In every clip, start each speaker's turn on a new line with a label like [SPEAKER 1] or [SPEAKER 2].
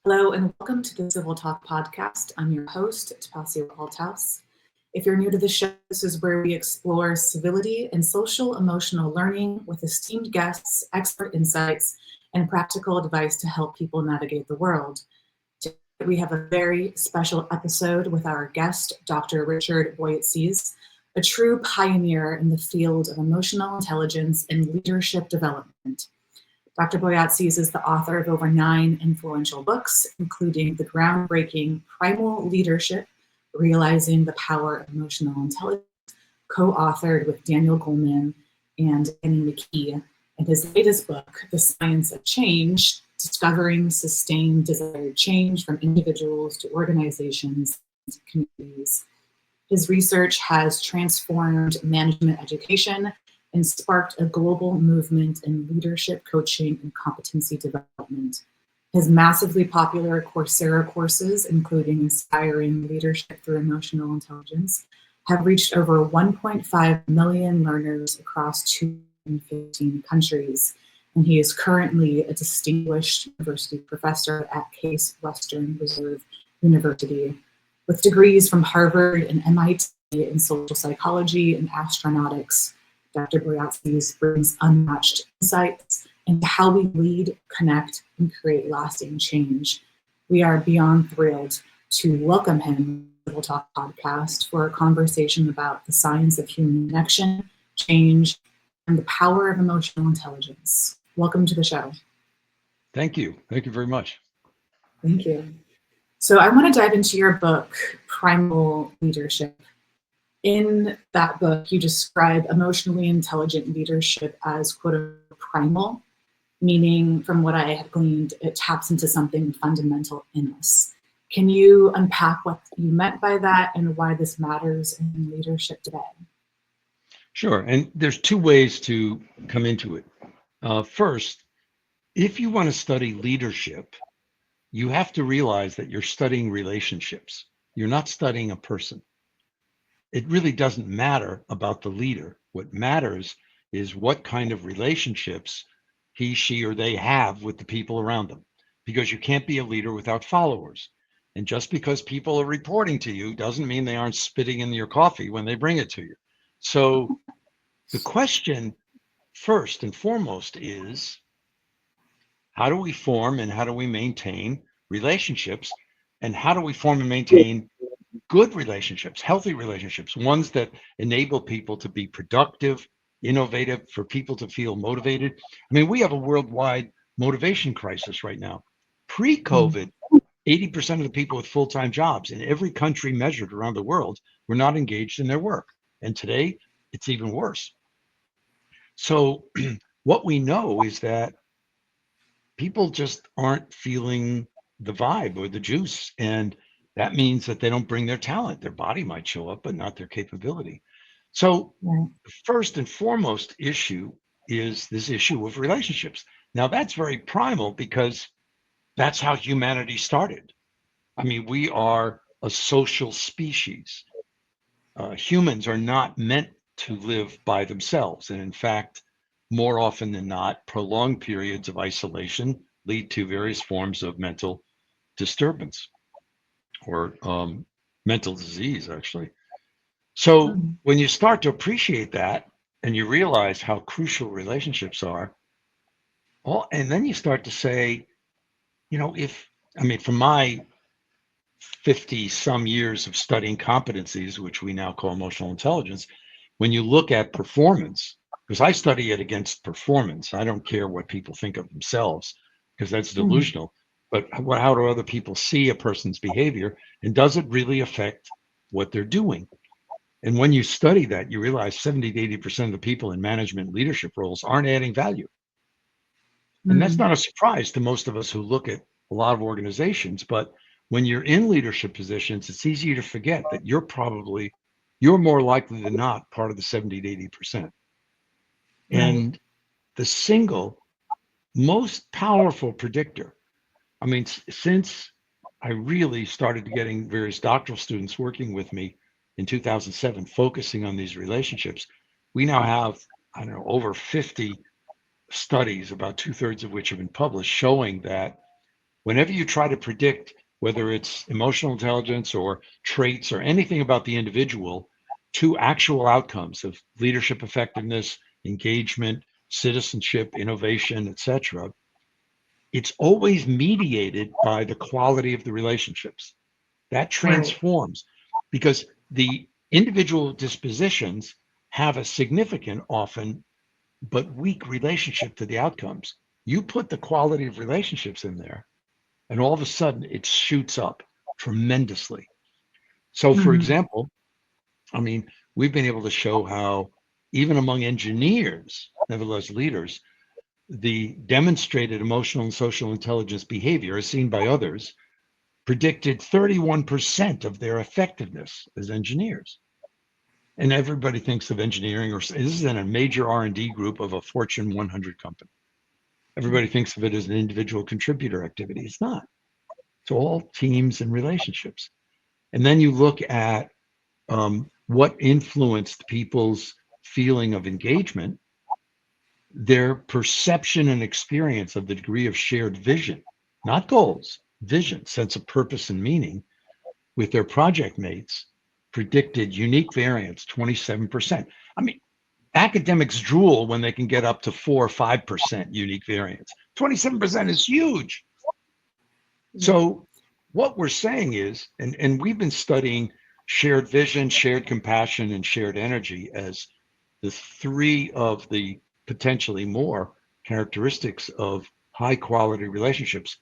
[SPEAKER 1] Hello and welcome to the CivilTalk podcast. I'm your host, Tapasia Althouse. If you're new to the show, this is where we explore civility and social emotional learning with esteemed guests, expert insights, and practical advice to help people navigate the world. Today, we have a very special episode with our guest, Dr. Richard Boyatzis, a true pioneer in the field of emotional intelligence and leadership development. Dr. Boyatzis is the author of over 9 influential books, including the groundbreaking Primal Leadership, Realizing the Power of Emotional Intelligence, co-authored with Daniel Goleman and Annie McKee, and his latest book, The Science of Change, Discovering Sustained Desired Change from Individuals to Organizations and Communities. His research has transformed management education and sparked a global movement in leadership coaching and competency development. His massively popular Coursera courses, including Inspiring Leadership Through Emotional Intelligence, have reached over 1.5 million learners across 215 countries. And he is currently a distinguished university professor at Case Western Reserve University. With degrees from Harvard and MIT in social psychology and astronautics, Dr. Boyatzis brings unmatched insights into how we lead, connect, and create lasting change. We are beyond thrilled to welcome him to the CivilTalk podcast for a conversation about the science of human connection, change, and the power of emotional intelligence. Welcome to the show.
[SPEAKER 2] Thank you. Thank you very much.
[SPEAKER 1] Thank you. So I want to dive into your book, Primal Leadership. In that book, you describe emotionally intelligent leadership as, quote, primal, meaning, from what I have gleaned, it taps into something fundamental in us. Can you unpack what you meant by that and why this matters in leadership today?
[SPEAKER 2] Sure. And there's 2 ways to come into it. First, if you want to study leadership, you have to realize that you're studying relationships. You're not studying a person. It really doesn't matter about the leader. What matters is what kind of relationships he, she, or they have with the people around them, because you can't be a leader without followers. And just because people are reporting to you doesn't mean they aren't spitting in your coffee when they bring it to you. So the question first and foremost is, how do we form and how do we maintain relationships? And how do we form and maintain good relationships, healthy relationships, ones that enable people to be productive, innovative, for people to feel motivated? I mean, we have a worldwide motivation crisis right now. Pre-COVID, 80% of the people with full-time jobs in every country measured around the world were not engaged in their work. And today, it's even worse. So what we know is that people just aren't feeling the vibe or the juice. And that means that they don't bring their talent. Their body might show up, but not their capability. So the first and foremost issue is this issue of relationships. Now, that's very primal because that's how humanity started. I mean, we are a social species. Humans are not meant to live by themselves. And in fact, more often than not, prolonged periods of isolation lead to various forms of mental disturbance or mental disease, actually. So when you start to appreciate that and you realize how crucial relationships are, and then you start to say, from my 50 some years of studying competencies, which we now call emotional intelligence, when you look at performance, because I study it against performance, I don't care what people think of themselves, because that's delusional. But how do other people see a person's behavior, and does it really affect what they're doing? And when you study that, you realize 70 to 80% of the people in management leadership roles aren't adding value. And that's not a surprise to most of us who look at a lot of organizations. But when you're in leadership positions, it's easier to forget that you're more likely than not part of the 70 to 80%. And the single most powerful predictor, since I really started getting various doctoral students working with me in 2007, focusing on these relationships, we now have, over 50 studies, about 2/3 of which have been published, showing that Whenever you try to predict whether it's emotional intelligence or traits or anything about the individual to actual outcomes of leadership effectiveness, engagement, citizenship, innovation, etc., it's always mediated by the quality of the relationships. That
[SPEAKER 1] Right.
[SPEAKER 2] transforms because the individual dispositions have a significant, often, but weak relationship to the outcomes. You put the quality of relationships in there, and all of a sudden it shoots up tremendously. So, for
[SPEAKER 1] Mhm.
[SPEAKER 2] example, I mean, we've been able to show how even among engineers, nevertheless leaders, the demonstrated emotional and social intelligence behavior, as seen by others, predicted 31% of their effectiveness as engineers. And everybody thinks of engineering, or this is in a major R&D group of a Fortune 100 company. Everybody thinks of it as an individual contributor activity. It's not. It's all teams and relationships. And then you look at what influenced people's feeling of engagement, their perception and experience of the degree of shared vision, not goals, vision, sense of purpose and meaning with their project mates predicted unique variance 27%. I mean, academics drool when they can get up to 4 or 5% unique variance. 27% is huge.
[SPEAKER 1] Yeah.
[SPEAKER 2] So what we're saying is, and we've been studying shared vision, shared compassion, and shared energy as the three of the potentially more characteristics of high quality relationships.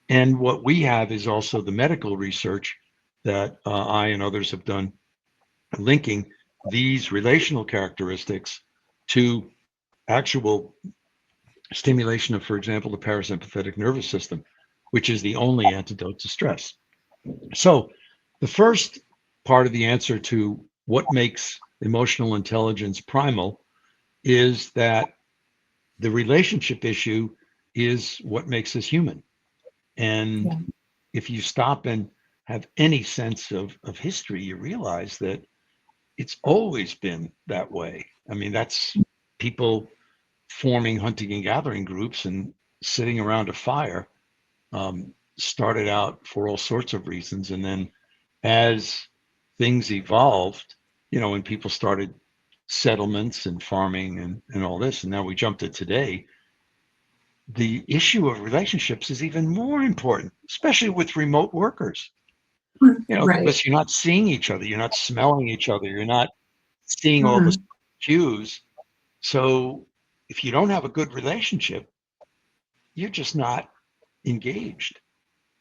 [SPEAKER 2] And what we have is also the medical research that I and others have done linking these relational characteristics to actual stimulation of, for example, the parasympathetic nervous system, which is the only antidote to stress. So, the first part of the answer to what makes emotional intelligence primal is that the relationship issue is what makes us human. And
[SPEAKER 1] Yeah.
[SPEAKER 2] if you stop and have any sense of history, you realize that it's always been that way. I mean, that's people forming hunting and gathering groups and sitting around a fire started out for all sorts of reasons. And then as things evolved, when people started settlements and farming and all this, and now we jump to today, the issue of relationships is even more important, especially with remote workers.
[SPEAKER 1] Right.
[SPEAKER 2] Because you're not seeing each other, you're not smelling each other, you're not seeing all the
[SPEAKER 1] Mhm.
[SPEAKER 2] cues. So if you don't have a good relationship, you're just not engaged.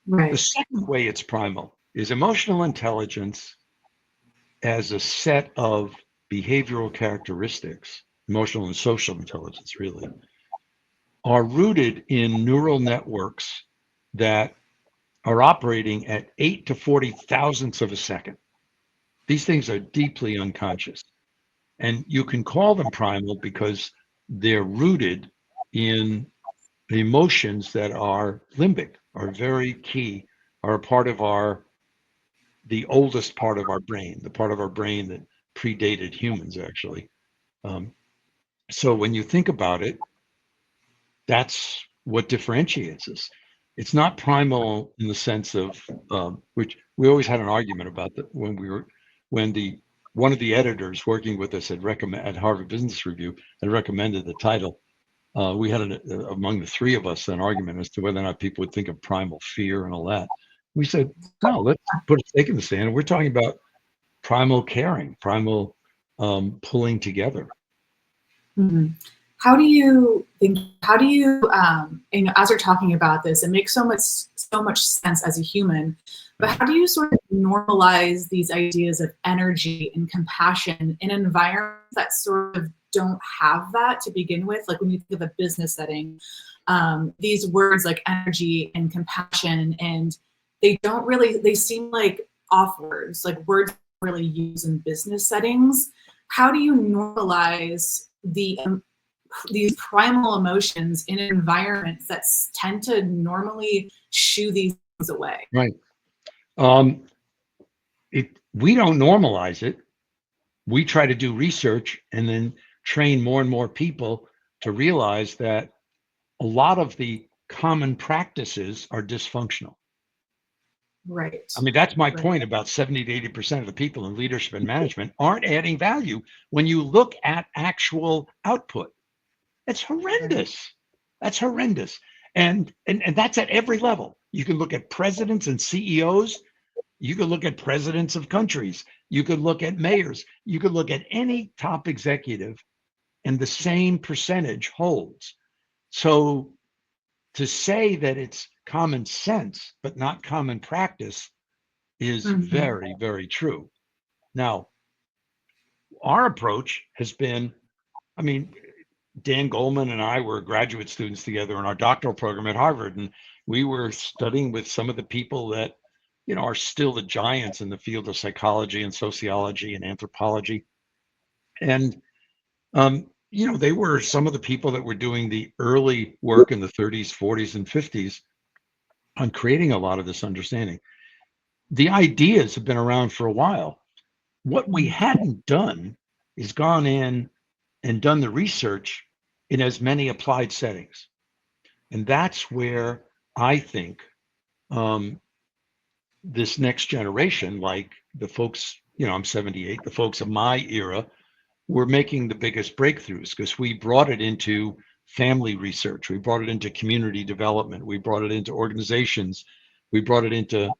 [SPEAKER 2] The
[SPEAKER 1] Right.
[SPEAKER 2] second way it's primal is emotional intelligence as a set of behavioral characteristics, emotional and social intelligence really, are rooted in neural networks that are operating at 8 to 40 thousandths of a second. These things are deeply unconscious. And you can call them primal because they're rooted in emotions that are limbic, are very key, are a part of the oldest part of our brain, the part of our brain that predated humans, actually. Um, so when you think about it, that's what differentiates us. It's not primal in the sense of which we always had an argument about that when the one of the editors working with us at Harvard Business Review had recommended the title. We had among the three of us an argument as to whether or not people would think of primal fear and all that. We said, no, let's put a stake in the sand. We're talking about primal caring, primal pulling together.
[SPEAKER 1] Mhm. How do you think? How do you, as you're talking about this, it makes so much sense as a human. But
[SPEAKER 2] Right.
[SPEAKER 1] how do you sort of normalize these ideas of energy and compassion in environments that sort of don't have that to begin with? Like when you think of a business setting, these words like energy and compassion, and they seem like off words, like words really used in business settings. How do you normalize these primal emotions in environments that tend to normally shoo these things away?
[SPEAKER 2] Right. Um, we don't normalize it. We try to do research and then train more and more people to realize that a lot of the common practices are dysfunctional.
[SPEAKER 1] Right.
[SPEAKER 2] I mean, that's my
[SPEAKER 1] Right.
[SPEAKER 2] point about 70 to 80% of the people in leadership and management aren't adding value when you look at actual output. It's
[SPEAKER 1] Right.
[SPEAKER 2] horrendous. That's horrendous. And that's at every level. You can look at presidents and CEOs. You could look at presidents of countries. You could look at mayors. You could look at any top executive, and the same percentage holds. So to say that it's common sense, but not common practice is
[SPEAKER 1] Mhm.
[SPEAKER 2] very, very true. Now, our approach has been, I mean, Dan Goleman and I were graduate students together in our doctoral program at Harvard, and we were studying with some of the people that, are still the giants in the field of psychology and sociology and anthropology. And, they were some of the people that were doing the early work in the 30s, 40s, and 50s on creating a lot of this understanding. The ideas have been around for a while. What we
[SPEAKER 1] Mhm.
[SPEAKER 2] hadn't done is gone in and done the research in as many applied settings. And that's where I think this next generation, like the folks, I'm 78, the folks of my era, were making the biggest breakthroughs because we brought it into family research, we brought it into community development, we brought it into organizations, we brought it into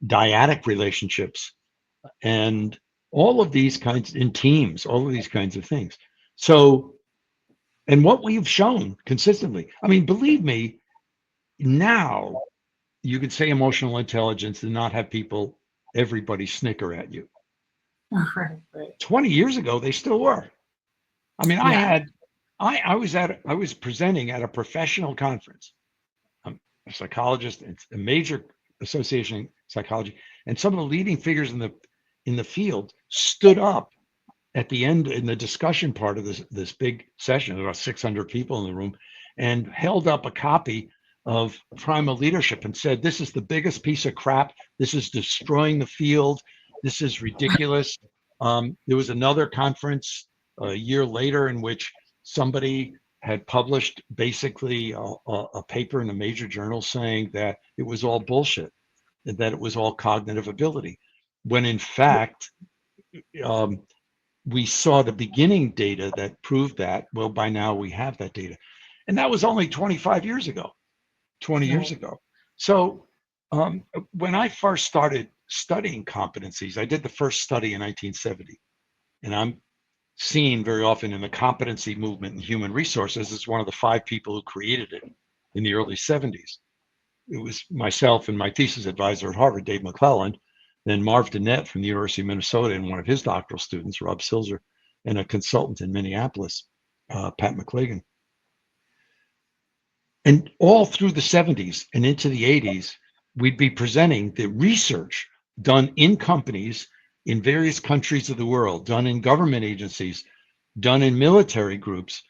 [SPEAKER 2] dyadic relationships, and all of these kinds in teams, all of these kinds of things. So, and what we've shown consistently, I mean, believe me, now you could say emotional intelligence and not have everybody snicker at you.
[SPEAKER 1] Right. Right.
[SPEAKER 2] 20 years ago, they still were. I mean,
[SPEAKER 1] Yeah.
[SPEAKER 2] I was presenting at a professional conference. I'm a psychologist, it's a major association in psychology, and some of the leading figures in the field stood up at the end in the discussion part of this big session. There were about 600 people in the room, and held up a copy of Primal Leadership and said, "This is the biggest piece of crap. This is destroying the field. This is ridiculous." There was another conference a year later in which somebody had published basically a paper in a major journal saying that it was all bullshit, that it was all cognitive ability, when in fact, um, we saw the beginning data that proved that. Well, by now we have that data. And that was only 25 years ago, 20 years
[SPEAKER 1] Right.
[SPEAKER 2] ago. So when I first started studying competencies, I did the first study in 1970. And I'm seen very often in the competency movement in human resources as one of the 5 people who created it in the early 70s. It was myself and my thesis advisor at Harvard, Dave McClelland, then Marv Dennett from the University of Minnesota and one of his doctoral students, Rob Silzer, and a consultant in Minneapolis, Pat McClagan. And all through the 70s and into the 80s, we'd be presenting the research done in companies in various countries of the world, done in government agencies, done in military groups,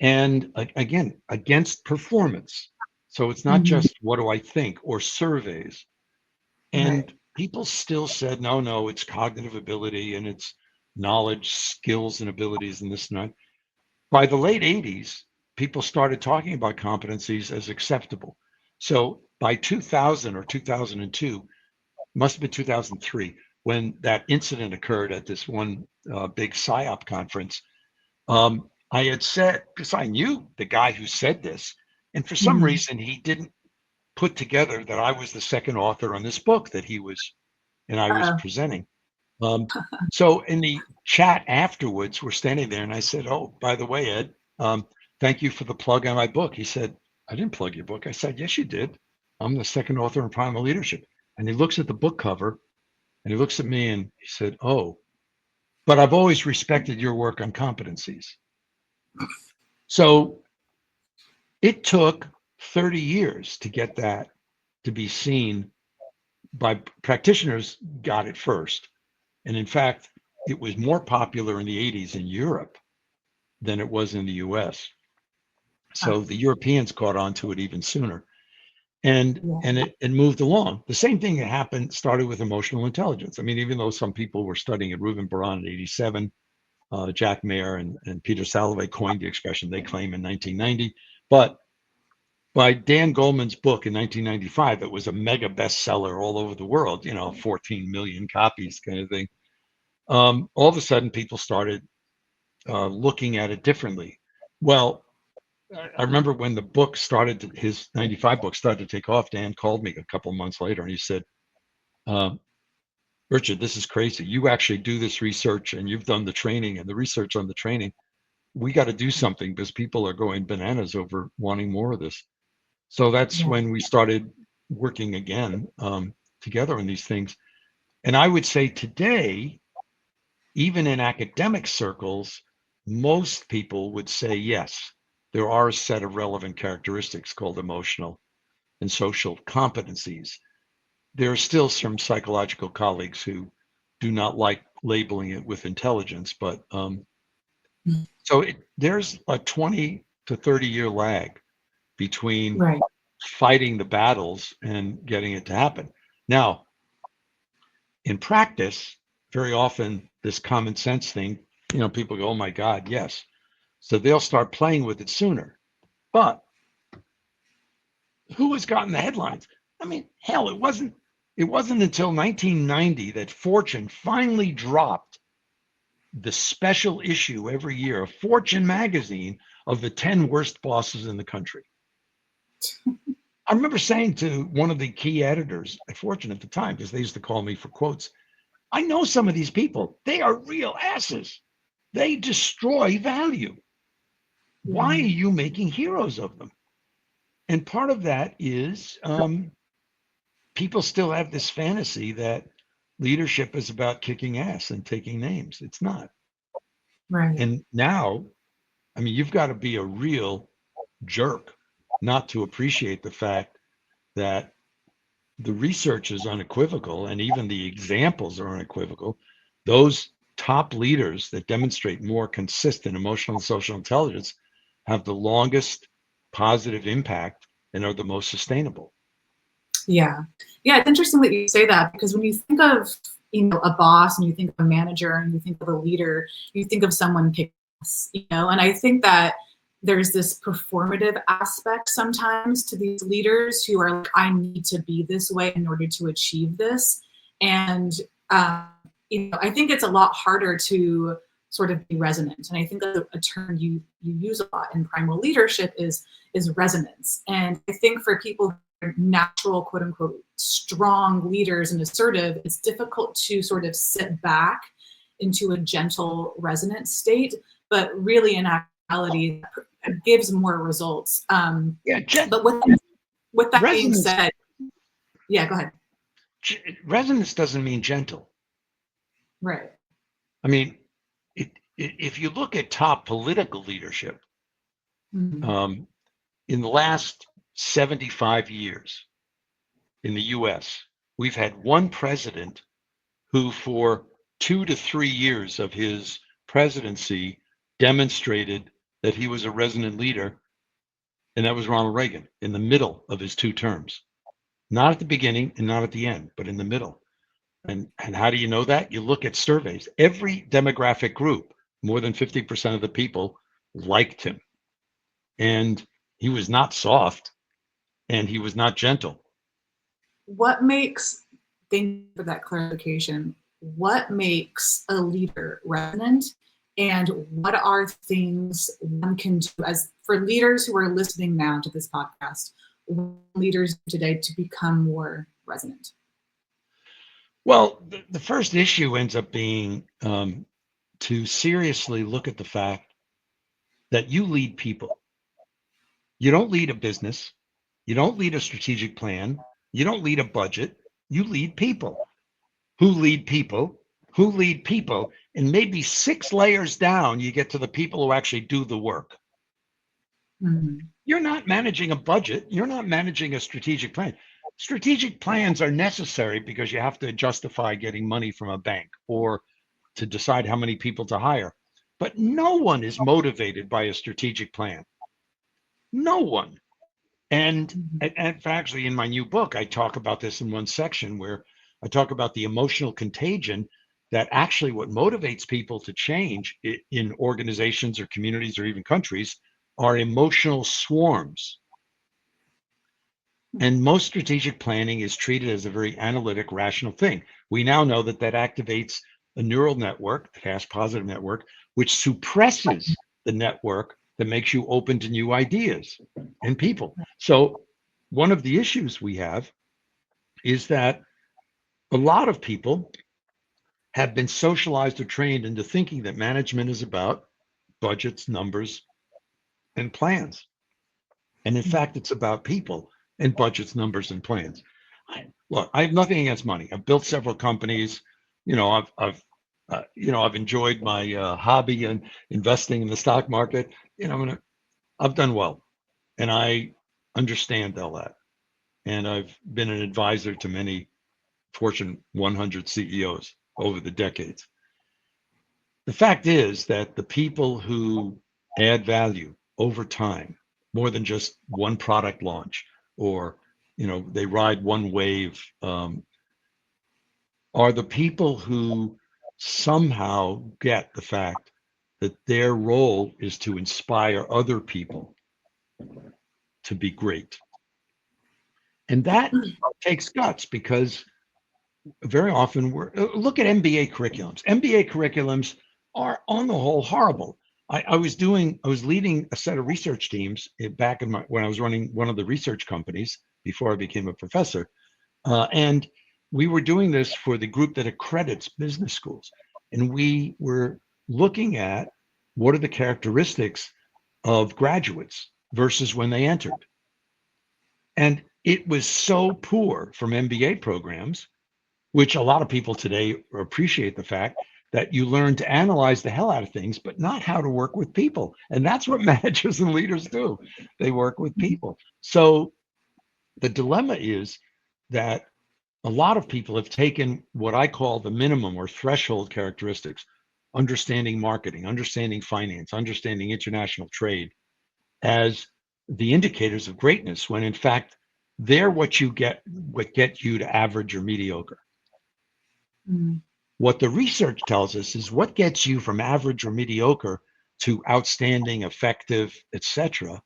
[SPEAKER 2] and again, against performance. So it's not
[SPEAKER 1] Mhm.
[SPEAKER 2] just what do I think or surveys.
[SPEAKER 1] Right.
[SPEAKER 2] And people still said, no, no, it's cognitive ability and it's knowledge, skills, and abilities and this and that. By the late 80s, people started talking about competencies as acceptable. So by 2000 or 2002, must have been 2003, when that incident occurred at this one big PSYOP conference, I had said, because I knew the guy who said this, and for some
[SPEAKER 1] Mhm.
[SPEAKER 2] reason he didn't put together that I was the second author on this book that he was, and I was
[SPEAKER 1] Uh-oh.
[SPEAKER 2] presenting. Um, so in the chat afterwards, we're standing there, and I said, "Oh, by the way, Ed, thank you for the plug on my book." He said, "I didn't plug your book." I said, "Yes, you did. I'm the second author in Primal Leadership." And he looks at the book cover, and he looks at me, and he said, "Oh, but I've always respected your work on competencies." So it took 30 years to get that to be seen by practitioners. Got it first. And in fact, it was more popular in the 80s in Europe than it was in the US.
[SPEAKER 1] Ah,
[SPEAKER 2] So the Europeans caught on to it even sooner. And
[SPEAKER 1] yeah.
[SPEAKER 2] it moved along. The same thing that happened started with emotional intelligence. I mean, even though some people were studying it, Reuven Baran in 87, Jack Mayer and Peter Salovey coined the expression, they claim, in 1990. But by Dan Goleman's book in 1995, it was a mega bestseller all over the world, 14 million copies kind of thing. All of a sudden, people started looking at it differently. Well, I remember when the book started, his 95 book started to take off, Dan called me a couple of months later and he said, Richard, this is crazy. You actually do this research and you've done the training and the research on the training. We got to do something because people are going bananas over wanting more of this. So that's
[SPEAKER 1] Yeah.
[SPEAKER 2] when we started working again together on these things. And I would say today, even in academic circles, most people would say, yes, there are a set of relevant characteristics called emotional and social competencies. There are still some psychological colleagues who do not like labeling it with intelligence, but so there's a 20 to 30-year lag between
[SPEAKER 1] Right.
[SPEAKER 2] fighting the battles and getting it to happen. Now, in practice, very often this common sense thing, people go, oh my God, yes. So they'll start playing with it sooner. But who has gotten the headlines? I mean, hell, it wasn't until 1990 that Fortune finally dropped the special issue every year of Fortune magazine of the 10 worst bosses in the country. I remember saying to one of the key editors at Fortune at the time, because they used to call me for quotes, I know some of these people. They are real asses. They destroy value. Why are you making heroes of them? And part of that is people still have this fantasy that leadership is about kicking ass and taking names. It's not.
[SPEAKER 1] Right.
[SPEAKER 2] And now, I mean, you've got to be a real jerk not to appreciate the fact that the research is unequivocal and even the examples are unequivocal. Those top leaders that demonstrate more consistent emotional and social intelligence have the longest positive impact and are the most sustainable.
[SPEAKER 1] Yeah. Yeah, it's interesting that you say that, because when you think of, a boss and you think of a manager and you think of a leader, you think of someone kicking ass, and I think that there's this performative aspect sometimes to these leaders who are like, I need to be this way in order to achieve this. And, I think it's a lot harder to sort of be resonant. And I think that a term you use a lot in Primal Leadership is resonance. And I think for people who are natural, quote unquote, strong leaders and assertive, it's difficult to sort of sit back into a gentle resonant state, but really in actuality, it gives more results. But with that being said, yeah, go ahead.
[SPEAKER 2] Resonance doesn't mean gentle.
[SPEAKER 1] Right.
[SPEAKER 2] I mean, if you look at top political leadership, in the last 75 years in the US, we've had one president who for 2 to 3 years of his presidency demonstrated that he was a resonant leader, and that was Ronald Reagan in the middle of his 2 terms. Not at the beginning and not at the end, but in the middle. And how do you know that? You look at surveys. Every demographic group, more than 50% of the people liked him. And he was not soft and he was not gentle.
[SPEAKER 1] Thank you for that clarification. What makes a leader resonant? And what are things one can do as for leaders who are listening now to this podcast, leaders today to become more resonant?
[SPEAKER 2] Well, the first issue ends up being to seriously look at the fact that you lead people. You don't lead a business. You don't lead a strategic plan. You don't lead a budget. You lead people who lead people who lead people. And maybe 6 layers down, you get to the people who actually do the work. You're not managing a budget. You're not managing a strategic plan. Strategic plans are necessary because you have to justify getting money from a bank or to decide how many people to hire. But no one is motivated by a strategic plan. No one. And actually, in my new book, I talk about this in one section where I talk about the emotional contagion, that actually what motivates people to change in organizations or communities or even countries are emotional swarms. And most strategic planning is treated as a very analytic, rational thing. We now know that that activates a neural network, the fast positive network, which suppresses the network that makes you open to new ideas and people. So one of the issues we have is that a lot of people have been socialized or trained into thinking that management is about budgets, numbers, and plans. And in fact, it's about people and budgets, numbers, and plans. Look, I have nothing against money. I've built several companies. I've enjoyed my hobby and investing in the stock market. I've done well, and I understand all that. And I've been an advisor to many Fortune 100 CEOs over the decades. The fact is that the people who add value over time, more than just one product launch, or they ride one wave, are the people who somehow get the fact that their role is to inspire other people to be great. And that takes guts, because very often look at MBA curriculums. MBA curriculums are on the whole horrible. I was leading a set of research teams back when I was running one of the research companies before I became a professor. And we were doing this for the group that accredits business schools. And we were looking at what are the characteristics of graduates versus when they entered. And it was so poor from MBA programs, which a lot of people today appreciate the fact that you learn to analyze the hell out of things, but not how to work with people. And that's what managers and leaders do. They work with people. So the dilemma is that a lot of people have taken what I call the minimum or threshold characteristics, understanding marketing, understanding finance, understanding international trade, as the indicators of greatness, when in fact, they're what get you to average or mediocre. Mm. What the research tells us is what gets you from average or mediocre to outstanding, effective, etc.,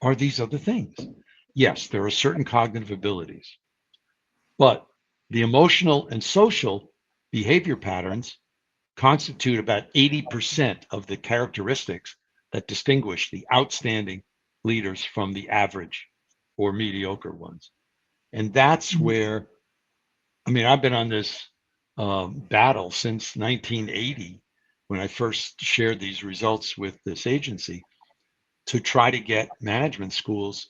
[SPEAKER 2] are these other things. Yes, there are certain cognitive abilities, but the emotional and social behavior patterns constitute about 80% of the characteristics that distinguish the outstanding leaders from the average or mediocre ones. And that's where, I've been on this battle since 1980, when I first shared these results with this agency, to try to get management schools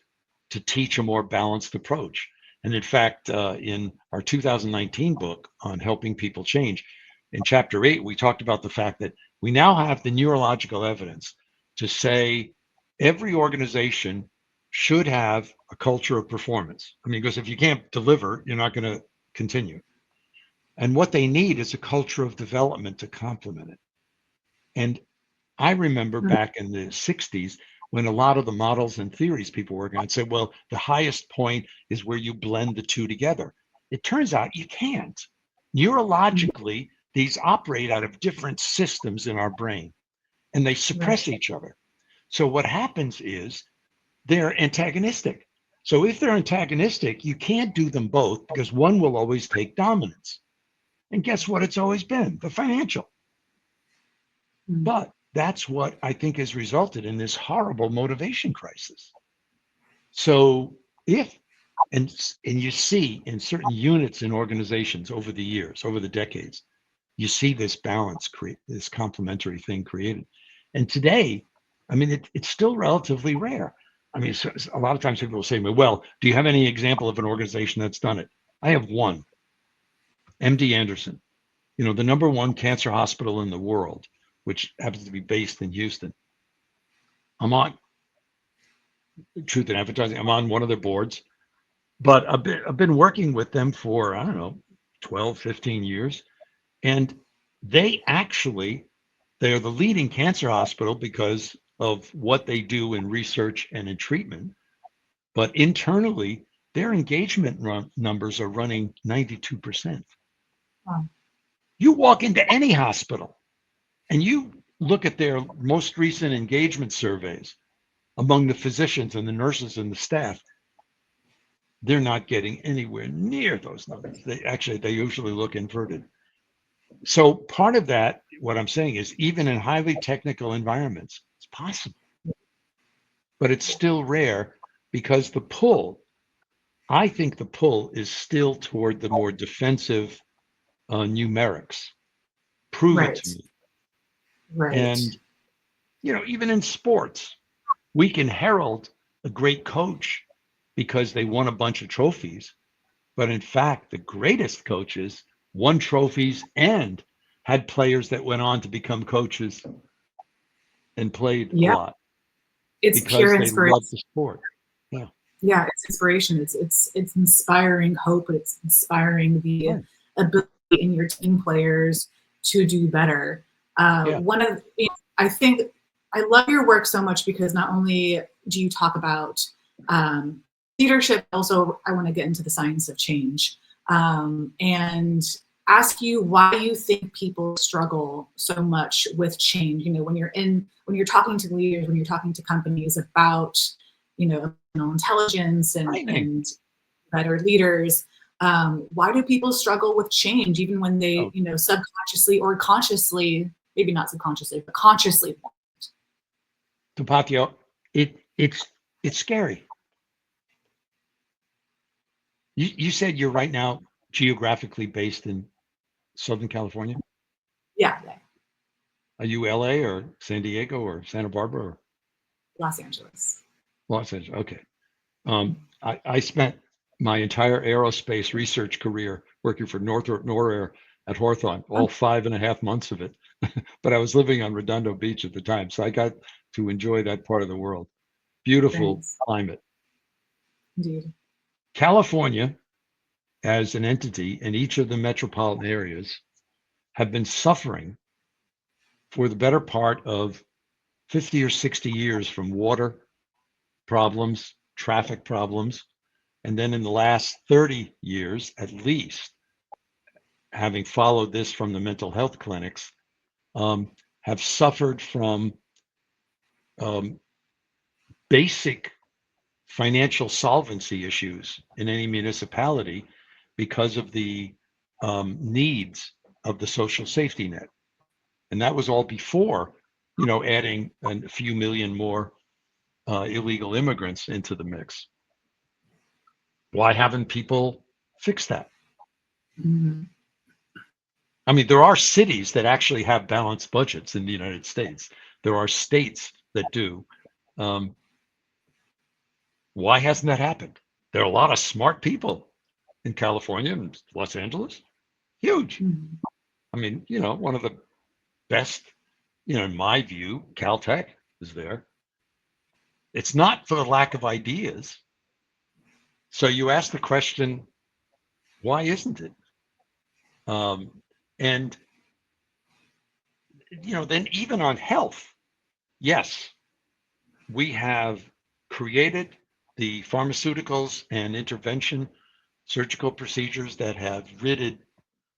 [SPEAKER 2] to teach a more balanced approach. And in fact, in our 2019 book on helping people change, in chapter 8, we talked about the fact that we now have the neurological evidence to say every organization should have a culture of performance. Because if you can't deliver, you're not going to continue. And what they need is a culture of development to complement it. And I remember back in the 60s, when a lot of the models and theories people were working on said, well, the highest point is where you blend the two together. It turns out you can't. Neurologically, these operate out of different systems in our brain, and they suppress each other. So what happens is they're antagonistic. So if they're antagonistic, you can't do them both, because one will always take dominance. And guess what it's always been? The financial. But that's what I think has resulted in this horrible motivation crisis. So and you see in certain units in organizations over the years, over the decades, you see this balance this complementary thing created. And today, it's still relatively rare. A lot of times people will say to me, well, do you have any example of an organization that's done it? I have one, MD Anderson, the #1 cancer hospital in the world, which happens to be based in Houston. I'm on Truth in Advertising. I'm on one of their boards, but I've been working with them for, 12, 15 years. And they are the leading cancer hospital because of what they do in research and in treatment. But internally, their engagement numbers are running 92%. Wow. You walk into any hospital and you look at their most recent engagement surveys, among the physicians and the nurses and the staff, they're not getting anywhere near those numbers. They usually look inverted. So part of that, what I'm saying is, even in highly technical environments, it's possible, but it's still rare because I think the pull is still toward the more defensive numerics. Prove it to
[SPEAKER 1] Right.
[SPEAKER 2] me.
[SPEAKER 1] Right.
[SPEAKER 2] And, even in sports, we can herald a great coach because they won a bunch of trophies. But in fact, the greatest coaches won trophies and had players that went on to become coaches and played a
[SPEAKER 1] Yeah.
[SPEAKER 2] lot
[SPEAKER 1] It's
[SPEAKER 2] because
[SPEAKER 1] pure
[SPEAKER 2] they
[SPEAKER 1] inspiration.
[SPEAKER 2] loved the sport. Yeah.
[SPEAKER 1] Yeah, it's inspiration. It's inspiring hope. It's inspiring the
[SPEAKER 2] Right.
[SPEAKER 1] ability in your team players to do better.
[SPEAKER 2] Yeah.
[SPEAKER 1] I think I love your work so much because not only do you talk about leadership, also I want to get into the science of change and ask you why you think people struggle so much with change. When you're talking to leaders, when you're talking to companies about emotional intelligence and better leaders. Why do people struggle with change, even when they, subconsciously or consciously, maybe not subconsciously, but consciously want?
[SPEAKER 2] Tapatio, it's scary. You said you're right now geographically based in Southern California.
[SPEAKER 1] Yeah.
[SPEAKER 2] Are you LA or San Diego or Santa Barbara or
[SPEAKER 1] Los Angeles?
[SPEAKER 2] Los Angeles? Okay. I spent my entire aerospace research career working for Northrop Norair at Hawthorne, all 5.5 months of it. But I was living on Redondo Beach at the time, so I got to enjoy that part of the world. Beautiful
[SPEAKER 1] Thanks.
[SPEAKER 2] climate.
[SPEAKER 1] Indeed.
[SPEAKER 2] California, as an entity, and each of the metropolitan areas have been suffering for the better part of 50 or 60 years from water problems, traffic problems, and then in the last 30 years, at least, having followed this from the mental health clinics, have suffered from basic financial solvency issues in any municipality because of the needs of the social safety net. And that was all before, adding a few million more illegal immigrants into the mix. Why haven't people fixed that?
[SPEAKER 1] Mm-hmm.
[SPEAKER 2] I mean, there are cities that actually have balanced budgets in the United States. There are states that do. Why hasn't that happened? There are a lot of smart people in California and Los Angeles. Huge.
[SPEAKER 1] Mm-hmm.
[SPEAKER 2] I mean, one of the best, in my view, Caltech is there. It's not for the lack of ideas. So you ask the question, why isn't it? And then even on health, yes, we have created the pharmaceuticals and intervention surgical procedures that have ridded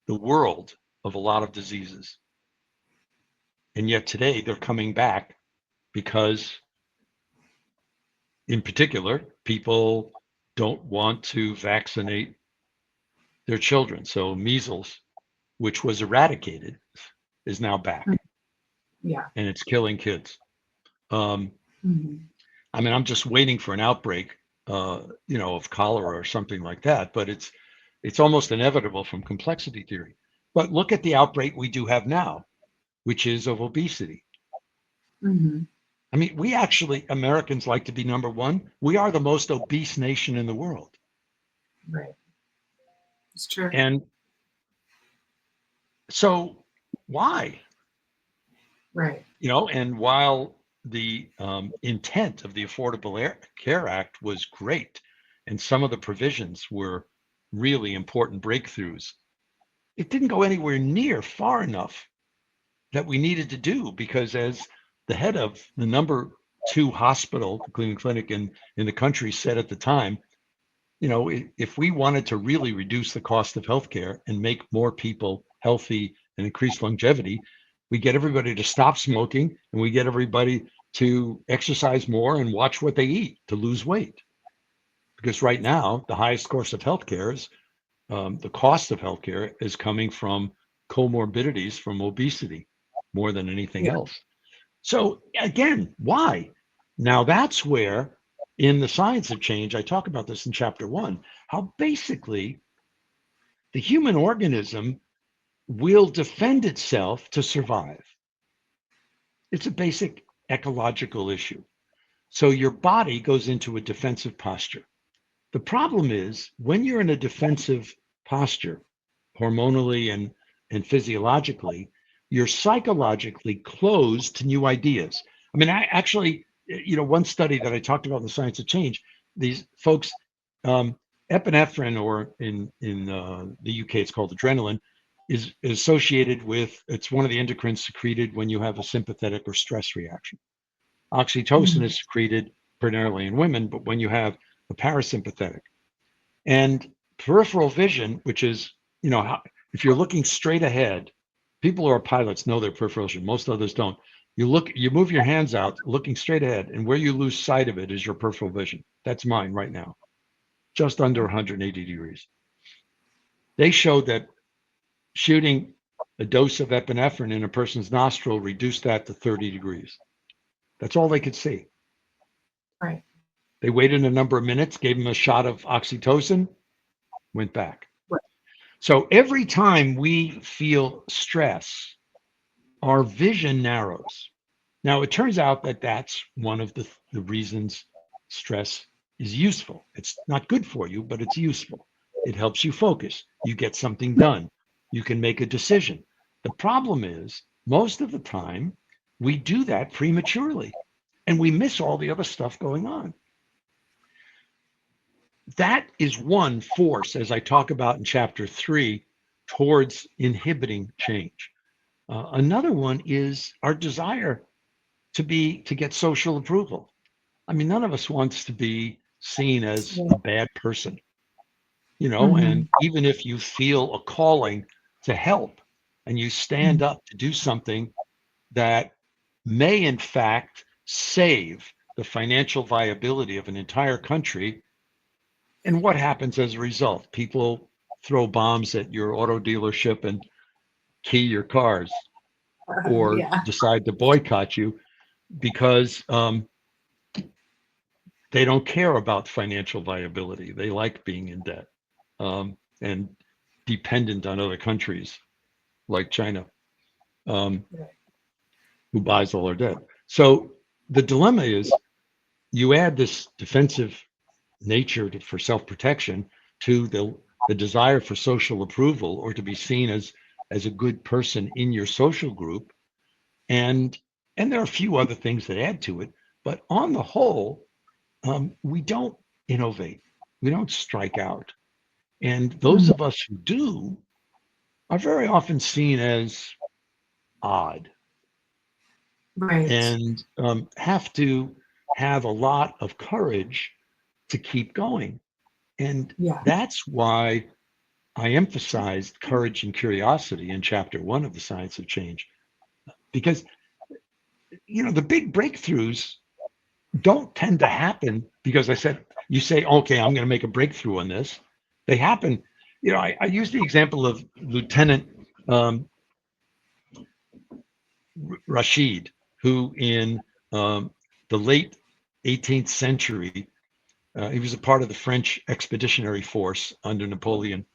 [SPEAKER 2] the world of a lot of diseases. And yet today they're coming back because, in particular, people don't want to vaccinate their children. So measles, which was eradicated, is now back.
[SPEAKER 1] Yeah.
[SPEAKER 2] And it's killing kids.
[SPEAKER 1] Mm-hmm.
[SPEAKER 2] I mean, I'm just waiting for an outbreak, of cholera or something like that. But it's almost inevitable from complexity theory. But look at the outbreak we do have now, which is of obesity.
[SPEAKER 1] Mm-hmm.
[SPEAKER 2] I mean, Americans like to be number one. We are the most obese nation in the world.
[SPEAKER 1] Right. It's true.
[SPEAKER 2] And so why?
[SPEAKER 1] Right.
[SPEAKER 2] And while the intent of the Affordable Care Act was great, and some of the provisions were really important breakthroughs, it didn't go anywhere near far enough that we needed to do, because as the head of the number 2 hospital, the Cleveland Clinic in the country, said at the time, if we wanted to really reduce the cost of healthcare and make more people healthy and increase longevity, we get everybody to stop smoking and we get everybody to exercise more and watch what they eat to lose weight. Because right now, the highest cost of healthcare is the cost of healthcare is coming from comorbidities from obesity more than anything
[SPEAKER 1] Yeah.
[SPEAKER 2] else. So again, why? Now that's where in the science of change, I talk about this in chapter 1, how basically the human organism will defend itself to survive. It's a basic ecological issue. So your body goes into a defensive posture. The problem is when you're in a defensive posture, hormonally and physiologically, you're psychologically closed to new ideas. I mean, I actually, one study that I talked about in the science of change, these folks, epinephrine, or in the UK, it's called adrenaline, is associated with, it's one of the endocrines secreted when you have a sympathetic or stress reaction. Oxytocin is secreted primarily in women, but when you have a parasympathetic. And peripheral vision, which is, if you're looking straight ahead, people who are pilots know their peripheral vision. Most others don't. You move your hands out, looking straight ahead, and where you lose sight of it is your peripheral vision. That's mine right now, just under 180 degrees. They showed that shooting a dose of epinephrine in a person's nostril reduced that to 30 degrees. That's all they could see.
[SPEAKER 1] Right.
[SPEAKER 2] They waited a number of minutes, gave them a shot of oxytocin, went back.
[SPEAKER 1] Right.
[SPEAKER 2] So every time we feel stress, our vision narrows. Now, it turns out that that's one of the reasons stress is useful. It's not good for you, but it's useful. It helps you focus. You get something done. You can make a decision. The problem is, most of the time, we do that prematurely, and we miss all the other stuff going on. That is one force, as I talk about in chapter 3, towards inhibiting change. Another one is our desire to get social approval. I mean, none of us wants to be seen as a bad person, and even if you feel a calling to help and you stand up to do something that may in fact save the financial viability of an entire country. And what happens as a result? People throw bombs at your auto dealership and key your cars, or
[SPEAKER 1] Yeah.
[SPEAKER 2] decide to boycott you because they don't care about financial viability. They like being in debt and dependent on other countries like China, who buys all our debt. So the dilemma is, you add this defensive nature for self-protection to the desire for social approval, or to be seen as a good person in your social group, and there are a few other things that add to it, but on the whole, we don't innovate, we don't strike out, and those of us who do are very often seen as odd,
[SPEAKER 1] Right.
[SPEAKER 2] and have to have a lot of courage to keep going. And
[SPEAKER 1] Yeah.
[SPEAKER 2] that's why I emphasized courage and curiosity in chapter 1 of the Science of Change, because the big breakthroughs don't tend to happen because you say, okay, I'm going to make a breakthrough on this. They happen. I use the example of Lieutenant Rashid, who in the late 18th century, he was a part of the French expeditionary force under Napoleon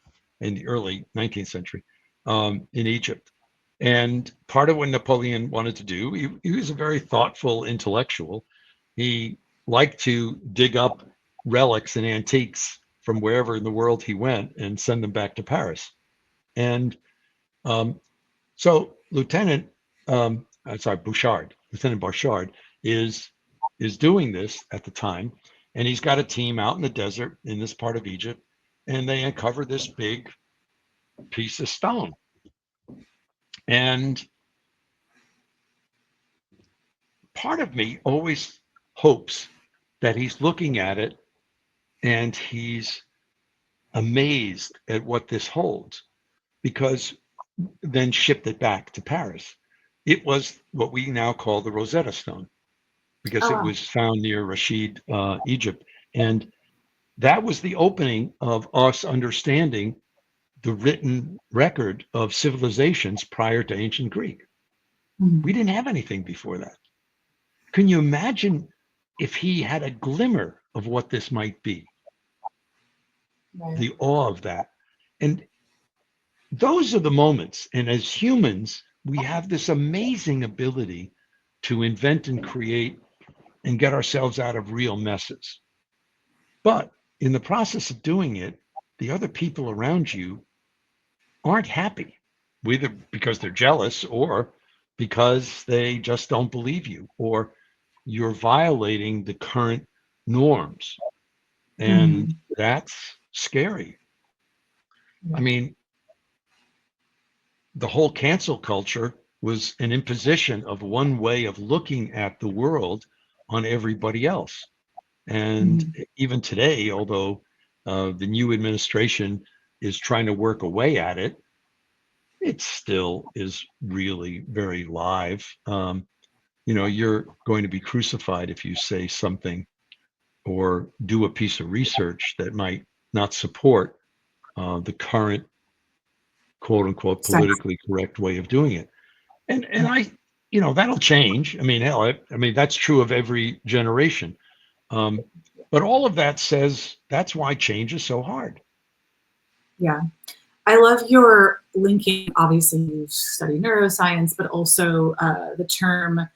[SPEAKER 2] in the early 19th century in Egypt. And part of what Napoleon wanted to do, he was a very thoughtful intellectual. He liked to dig up relics and antiques from wherever in the world he went and send them back to Paris. And so Lieutenant Lieutenant Bouchard is doing this at the time, and he's got a team out in the desert in this part of Egypt, and they uncover this big piece of stone. And part of me always hopes that he's looking at it and he's amazed at what this holds, because then shipped it back to Paris. It was what we now call the Rosetta Stone. because
[SPEAKER 1] Oh,
[SPEAKER 2] it
[SPEAKER 1] wow.
[SPEAKER 2] was found near Rashid, Egypt. And that was the opening of us understanding the written record of civilizations prior to ancient Greek. We
[SPEAKER 1] Mhm.
[SPEAKER 2] didn't have anything before that. Can you imagine if he had a glimmer of what this might be?
[SPEAKER 1] Right.
[SPEAKER 2] The awe of that. And those are the moments. And as humans, we have this amazing ability to invent and create and get ourselves out of real messes. But in the process of doing it, the other people around you aren't happy, either because they're jealous or because they just don't believe you, or you're violating the current norms. And
[SPEAKER 1] Mhm.
[SPEAKER 2] that's scary. I
[SPEAKER 1] Yeah.
[SPEAKER 2] mean, the whole cancel culture was an imposition of one way of looking at the world on everybody else. And
[SPEAKER 1] Mhm.
[SPEAKER 2] even today, although the new administration is trying to work away at it, it still is really very live. You're going to be crucified if you say something or do a piece of research that might not support the current quote unquote
[SPEAKER 1] Sex.
[SPEAKER 2] politically correct way of doing it. And
[SPEAKER 1] Yeah.
[SPEAKER 2] that'll change. I mean, hell, I mean that's true of every generation. Um, but all of that says that's why change is so hard.
[SPEAKER 1] Yeah. I love your linking. Obviously, you study neuroscience, but also the term.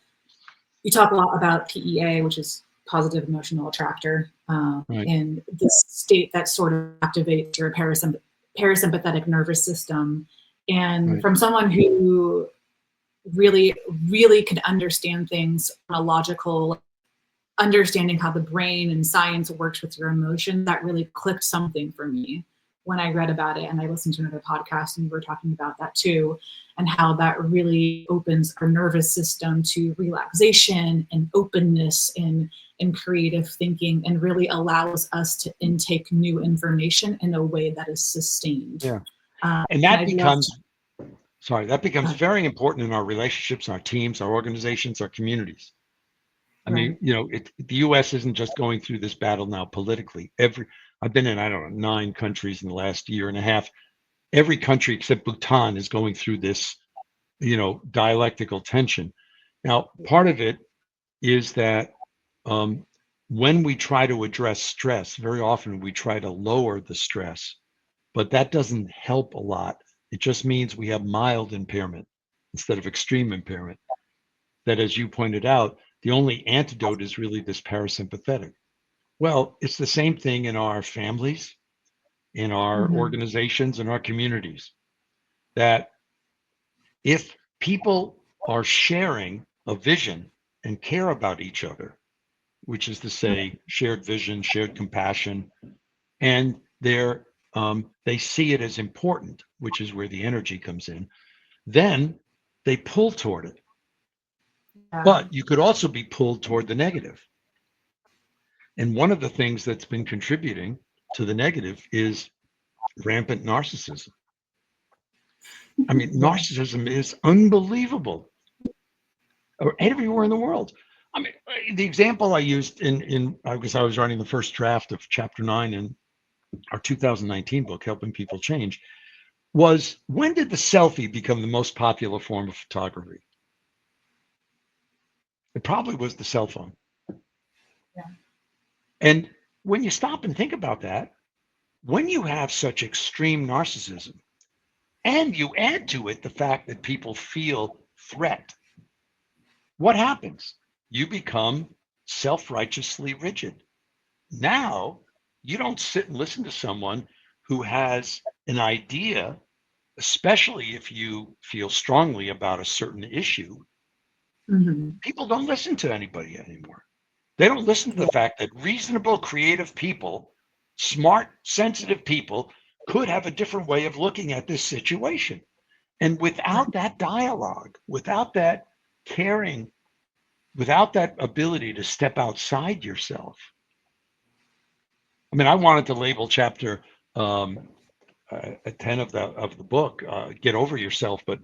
[SPEAKER 1] You talk a lot about PEA, which is positive emotional attractor,
[SPEAKER 2] Right,
[SPEAKER 1] and this state that sort of activates your parasympathetic nervous system. And
[SPEAKER 2] right.
[SPEAKER 1] from someone who really, really could understand things on a logical, understanding how the brain and science works with your emotion, that really clicked something for me when I read about it. And I listened to another podcast and we were talking about that too, and how that really opens our nervous system to relaxation and openness and creative thinking, and really allows us to intake new information in a way that is sustained.
[SPEAKER 2] Yeah. And
[SPEAKER 1] And
[SPEAKER 2] that
[SPEAKER 1] I'd love
[SPEAKER 2] becomes, sorry, that becomes
[SPEAKER 1] to,
[SPEAKER 2] very important in our relationships, our teams, our organizations, our communities. I mean,
[SPEAKER 1] right.
[SPEAKER 2] the U.S. isn't just going through this battle now politically. I've been in, I don't know, 9 countries in the last year and a half. Every country except Bhutan is going through this, dialectical tension. Now, part of it is that um, when we try to address stress, very often we try to lower the stress, but that doesn't help a lot. It just means we have mild impairment instead of extreme impairment. That, as you pointed out, the only antidote is really this parasympathetic. Well, it's the same thing in our families, in our
[SPEAKER 1] Mhm.
[SPEAKER 2] organizations, in our communities, that if people are sharing a vision and care about each other, which is to say, shared vision, shared compassion, and they see it as important, which is where the energy comes in, then they pull toward it.
[SPEAKER 1] Yeah.
[SPEAKER 2] But you could also be pulled toward the negative. And one of the things that's been contributing to the negative is rampant narcissism. I mean,
[SPEAKER 1] Yeah.
[SPEAKER 2] narcissism is unbelievable everywhere in the world. I mean, the example I used in because I was writing the first draft of chapter 9 in our 2019 book, Helping People Change, was when did the selfie become the most popular form of photography? It probably was the cell phone.
[SPEAKER 1] Yeah.
[SPEAKER 2] And when you stop and think about that, when you have such extreme narcissism, and you add to it the fact that people feel threat, what happens? You become self righteously rigid. Now, you don't sit and listen to someone who has an idea, especially if you feel strongly about a certain issue.
[SPEAKER 1] Mhm.
[SPEAKER 2] People don't listen to anybody anymore. They don't listen to the
[SPEAKER 1] Yeah.
[SPEAKER 2] fact that reasonable, creative people, smart, sensitive people could have a different way of looking at this situation. And
[SPEAKER 1] Right.
[SPEAKER 2] without that dialogue, without that caring, without that ability to step outside yourself. I mean, I wanted to label chapter 10 of the book, "Get Over Yourself," but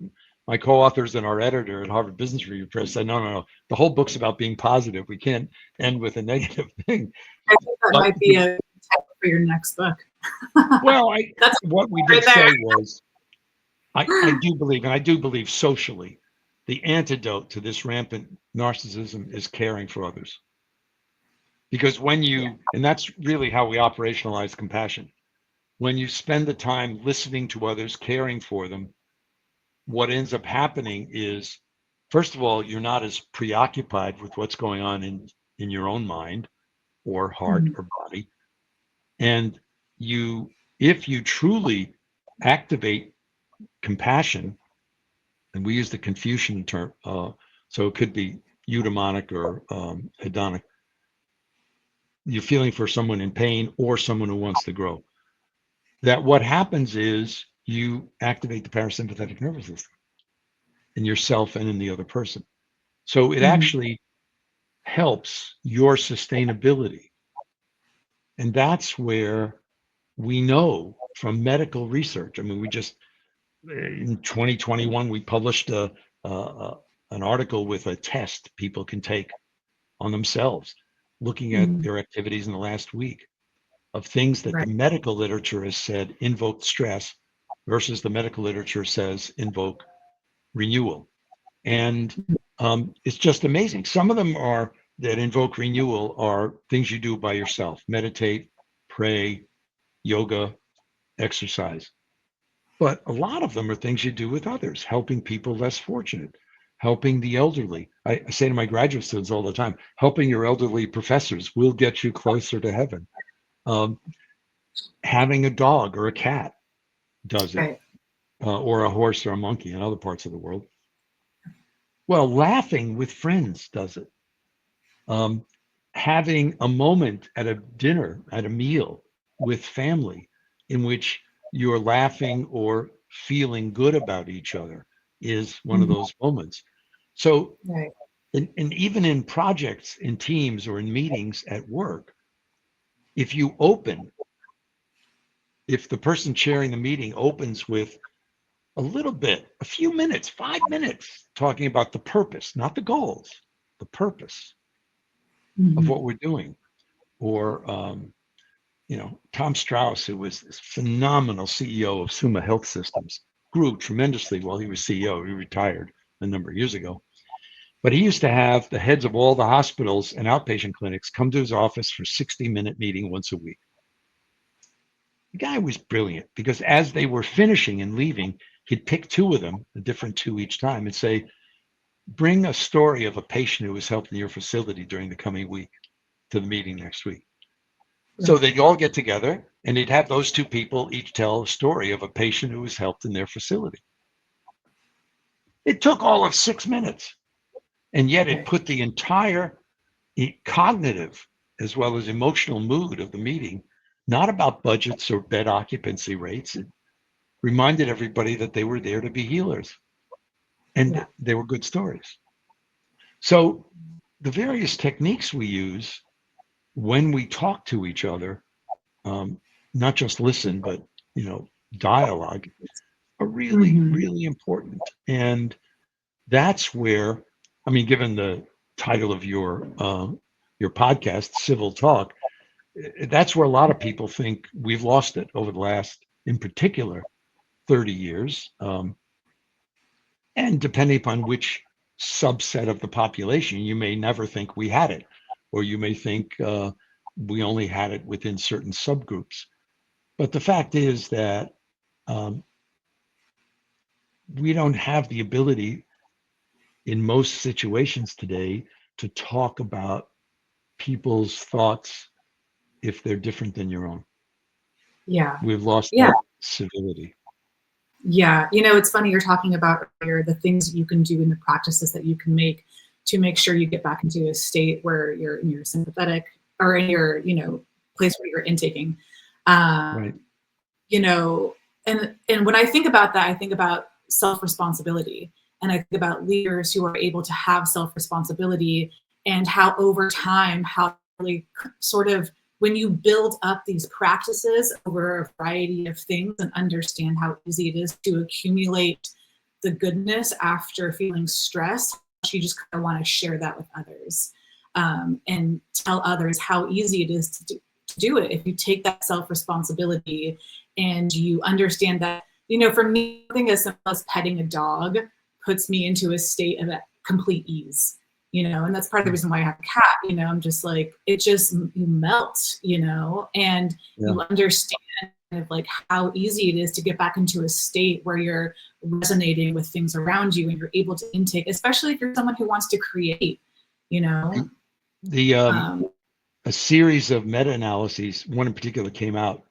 [SPEAKER 2] my co-authors and our editor at Harvard Business Review Press said, no. The whole book's about being positive. We can't end with a negative thing.
[SPEAKER 1] I think that
[SPEAKER 2] But
[SPEAKER 1] might be a title for your next book.
[SPEAKER 2] well,
[SPEAKER 1] That's
[SPEAKER 2] what we
[SPEAKER 1] right
[SPEAKER 2] did
[SPEAKER 1] there.
[SPEAKER 2] say was, I do believe, and I do believe socially, the antidote to this rampant narcissism is caring for others. Because when you, and that's really how we operationalize compassion. When you spend the time listening to others, caring for them, what ends up happening is, first of all, you're not as preoccupied with what's going on in your own mind or heart
[SPEAKER 1] Mhm.
[SPEAKER 2] or body. And if you truly activate compassion, and we use the Confucian term, so it could be eudaimonic or hedonic. You're feeling for someone in pain or someone who wants to grow. That what happens is you activate the parasympathetic nervous system in yourself and in the other person. So it
[SPEAKER 1] Mhm.
[SPEAKER 2] actually helps your sustainability. And that's where we know from medical research. I mean, we just, in 2021, we published an article with a test people can take on themselves, looking at
[SPEAKER 1] Mhm.
[SPEAKER 2] their activities in the last week of things that the
[SPEAKER 1] Right.
[SPEAKER 2] medical literature has said invoke stress versus the medical literature says invoke renewal. And it's just amazing. Some of them are that invoke renewal are things you do by yourself: meditate, pray, yoga, exercise. But a lot of them are things you do with others, helping people less fortunate, helping the elderly. I say to my graduate students all the time, helping your elderly professors will get you closer to heaven. Um, Having a dog or a cat does it,
[SPEAKER 1] Right.
[SPEAKER 2] or a horse or a monkey in other parts of the world. Well, laughing with friends does it. Um, Having a moment at a dinner, at a meal with family in which you're laughing or feeling good about each other is one of
[SPEAKER 1] Mhm.
[SPEAKER 2] those moments. So,
[SPEAKER 1] Right.
[SPEAKER 2] and even in projects, in teams, or in meetings at work, if you open, if the person chairing the meeting opens with a little bit, a few minutes, 5 minutes, talking about the purpose, not the goals, the purpose of
[SPEAKER 1] Mhm.
[SPEAKER 2] what we're doing, or Tom Strauss, who was this phenomenal CEO of Summa Health Systems, grew tremendously while he was CEO. He retired a number of years ago. But he used to have the heads of all the hospitals and outpatient clinics come to his office for 60-minute meeting once a week. The guy was brilliant because as they were finishing and leaving, he'd pick two of them, a different two each time, and say, bring a story of a patient who was helped in your facility during the coming week to the meeting next week. So
[SPEAKER 1] Right.
[SPEAKER 2] they'd all get together and he'd have those two people each tell a story of a patient who was helped in their facility. It took all of 6 minutes, and yet it
[SPEAKER 1] Right.
[SPEAKER 2] put the entire cognitive as well as emotional mood of the meeting, not about budgets or bed occupancy rates. It reminded everybody that they were there to be healers and
[SPEAKER 1] Yeah.
[SPEAKER 2] they were good stories. So the various techniques we use when we talk to each other, um, not just listen, but dialogue, are really,
[SPEAKER 1] Mhm.
[SPEAKER 2] really important. And that's where, I mean, given the title of your podcast, Civil Talk, that's where a lot of people think we've lost it over the last, in particular, 30 years. And depending upon which subset of the population, you may never think we had it, or you may think we only had it within certain subgroups. But the fact is that um, we don't have the ability in most situations today to talk about people's thoughts if they're different than your own.
[SPEAKER 1] Yeah.
[SPEAKER 2] We've lost
[SPEAKER 1] Yeah.
[SPEAKER 2] that civility.
[SPEAKER 1] Yeah. It's funny you're talking about earlier the things that you can do and the practices that you can make to make sure you get back into a state where you're in your sympathetic or in your, place where you're intaking.
[SPEAKER 2] Right.
[SPEAKER 1] You know, and when I think about that, I think about self-responsibility. And I think about leaders who are able to have self-responsibility and how over time, how really sort of when you build up these practices over a variety of things and understand how easy it is to accumulate the goodness after feeling stressed. She just kind of want to share that with others, and tell others how easy it is to do it if you take that self-responsibility and you understand that, for me, something as simple as petting a dog puts me into a state of complete ease, and that's part of the reason why I have a cat. I'm just like, it just, you melt, and you understand like how easy it is to get back into a state where you're resonating with things around you and you're able to intake, especially if you're someone who wants to create,
[SPEAKER 2] A series of meta-analyses, one in particular came out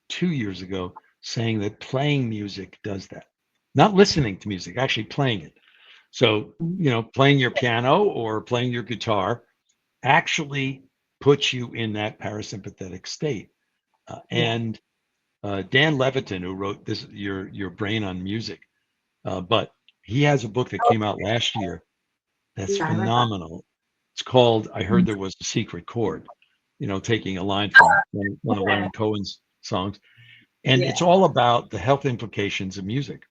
[SPEAKER 2] 2 years ago, saying that playing music does that. Not listening to music, actually playing it. So, playing your piano or playing your guitar actually puts you in that parasympathetic state. And Dan Levitin, who wrote this, Your Brain on Music, but he has a book that came out last year that's phenomenal. It's called I Heard There Was a Secret Chord, taking a line from one of Leonard Cohen's songs. And it's all about the health implications of music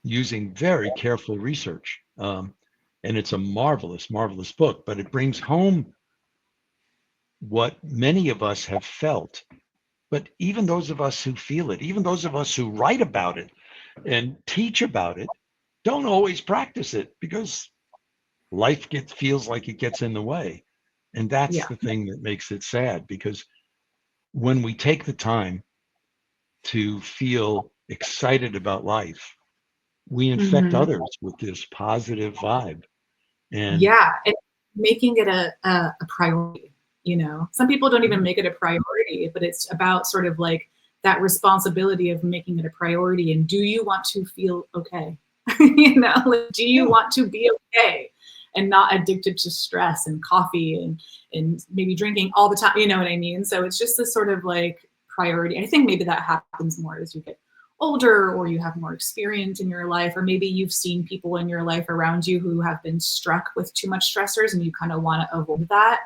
[SPEAKER 2] using very careful research. And it's a marvelous, marvelous book, but it brings home what many of us have felt. But even those of us who feel it, even those of us who write about it and teach about it, don't always practice it because life feels like it gets in the way. And that's the thing that makes it sad, because when we take the time to feel excited about life, we infect others with this positive vibe. And
[SPEAKER 1] and making it a priority. Some people don't even make it a priority, but it's about sort of like that responsibility of making it a priority. And do you want to feel okay? Like, do you want to be okay and not addicted to stress and coffee and maybe drinking all the time? You know what I mean? So it's just this sort of like priority. I think maybe that happens more as you get older, or you have more experience in your life, or maybe you've seen people in your life around you who have been struck with too much stressors and you kind of want to avoid that,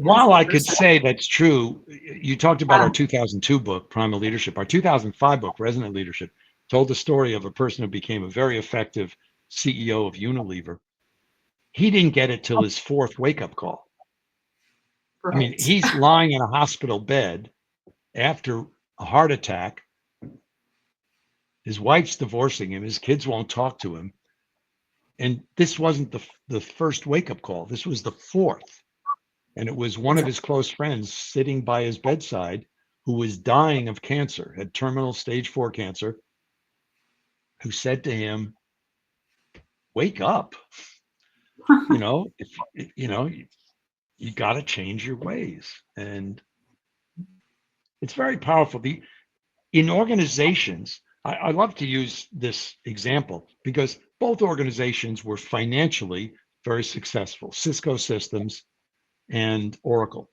[SPEAKER 2] While I could say that's true, you talked about our 2002 book, Primal Leadership. Our 2005 book, Resonant Leadership, told the story of a person who became a very effective CEO of Unilever. He didn't get it till his fourth wake-up call. Right. I mean, he's lying in a hospital bed after a heart attack. His wife's divorcing him. His kids won't talk to him. And this wasn't the first wake-up call. This was the fourth. And it was one of his close friends sitting by his bedside who was dying of cancer, had terminal stage 4 cancer, who said to him, wake up. You got to change your ways. And it's very powerful. In organizations, I love to use this example because both organizations were financially very successful, Cisco Systems and Oracle.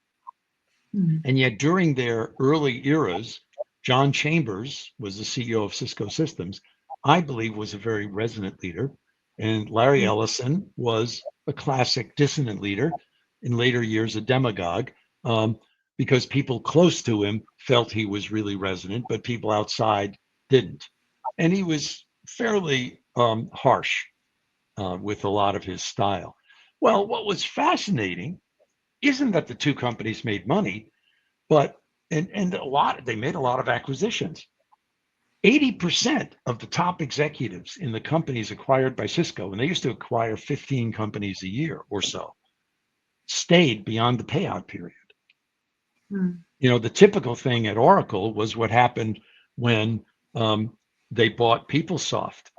[SPEAKER 2] Mm-hmm. And yet during their early eras, John Chambers was the CEO of Cisco Systems, I believe was a very resonant leader. And Larry Ellison was a classic dissonant leader, in later years a demagogue, because people close to him felt he was really resonant, but people outside didn't. And he was fairly harsh with a lot of his style. Well, what was fascinating isn't that the two companies made money, but they made a lot of acquisitions. 80% of the top executives in the companies acquired by Cisco, and they used to acquire 15 companies a year or so, stayed beyond the payout period. The typical thing at Oracle was what happened when they bought PeopleSoft.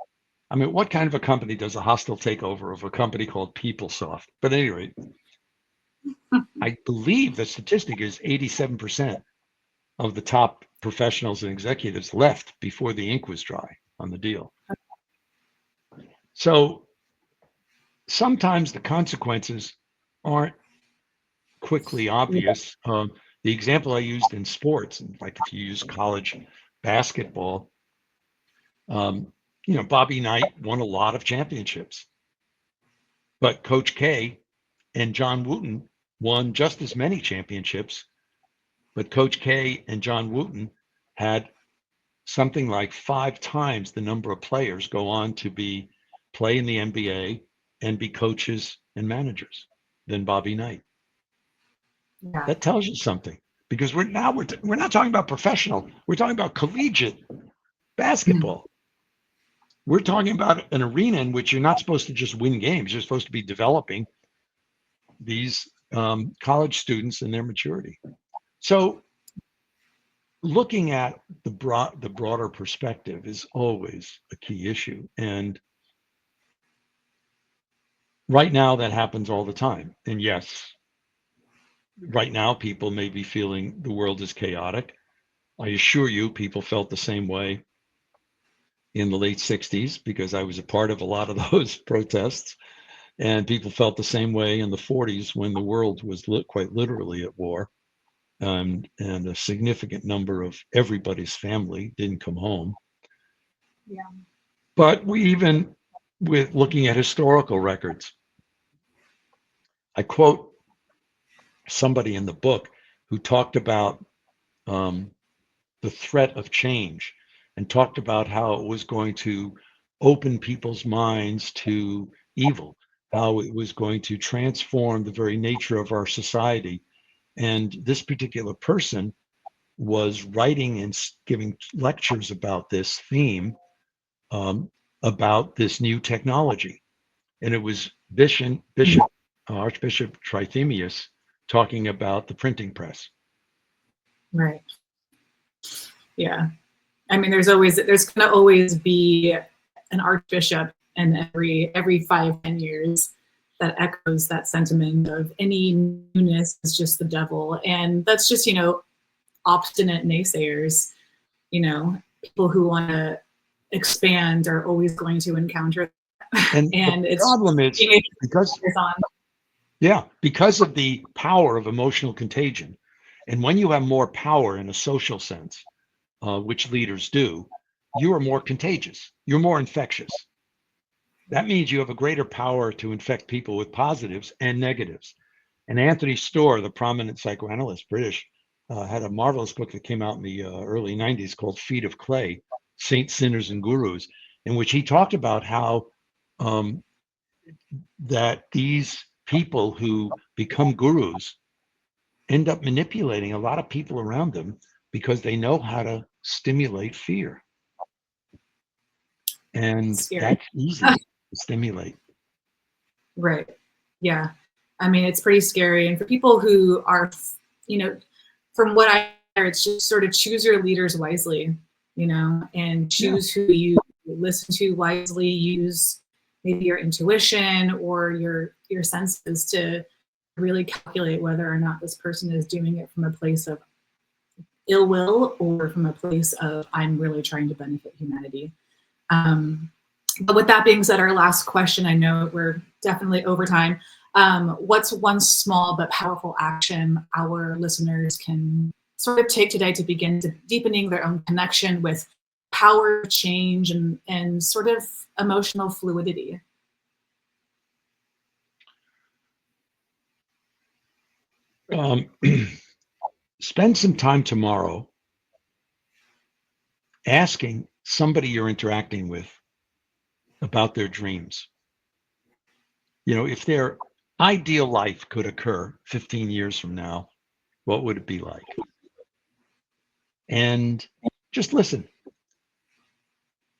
[SPEAKER 2] I mean, what kind of a company does a hostile takeover of a company called PeopleSoft? But at any rate, I believe the statistic is 87% of the top professionals and executives left before the ink was dry on the deal. So sometimes the consequences aren't quickly obvious. The example I used in sports, like if you use college basketball, Bobby Knight won a lot of championships, but Coach K and John Wooten won just as many championships, but Coach K and John Wooten had something like 5 times the number of players go on to play in the NBA and be coaches and managers than Bobby Knight.
[SPEAKER 1] Yeah.
[SPEAKER 2] That tells you something, because we're not talking about professional. We're talking about collegiate basketball. We're talking about an arena in which you're not supposed to just win games. You're supposed to be developing these college students in their maturity. So looking at the broader perspective is always a key issue. And right now that happens all the time. And yes, right now people may be feeling the world is chaotic. I assure you, people felt the same way in the late 60s, because I was a part of a lot of those protests. And people felt the same way in the 40s when the world was quite literally at war. And a significant number of everybody's family didn't come home.
[SPEAKER 1] Yeah.
[SPEAKER 2] But even with looking at historical records, I quote somebody in the book who talked about the threat of change, and talked about how it was going to open people's minds to evil, how it was going to transform the very nature of our society. And this particular person was writing and giving lectures about this theme, about this new technology. And it was Archbishop Trithemius talking about the printing press.
[SPEAKER 1] Right. Yeah. I mean, there's going to always be an archbishop in every 5-10 years that echoes that sentiment of any newness is just the devil. And that's just, obstinate naysayers, people who want to expand are always going to encounter that.
[SPEAKER 2] And the problem is because of the power of emotional contagion. And when you have more power in a social sense, which leaders do, you are more contagious. You're more infectious. That means you have a greater power to infect people with positives and negatives. And Anthony Storr, the prominent psychoanalyst, British, had a marvelous book that came out in the early 90s called Feet of Clay, Saints, Sinners, and Gurus, in which he talked about how that these people who become gurus end up manipulating a lot of people around them because they know how to stimulate fear. And that's easy to stimulate.
[SPEAKER 1] Right. Yeah. I mean, it's pretty scary. And for people who are, from what I hear, it's just sort of choose your leaders wisely, and choose who you listen to wisely, use maybe your intuition or your senses to really calculate whether or not this person is doing it from a place of ill will or from a place of I'm really trying to benefit humanity. But with that being said, our last question, I know we're definitely over time. What's one small but powerful action our listeners can sort of take today to begin to deepening their own connection with power, change, and sort of emotional fluidity?
[SPEAKER 2] Spend some time tomorrow asking somebody you're interacting with about their dreams. If their ideal life could occur 15 years from now, what would it be like? And just listen.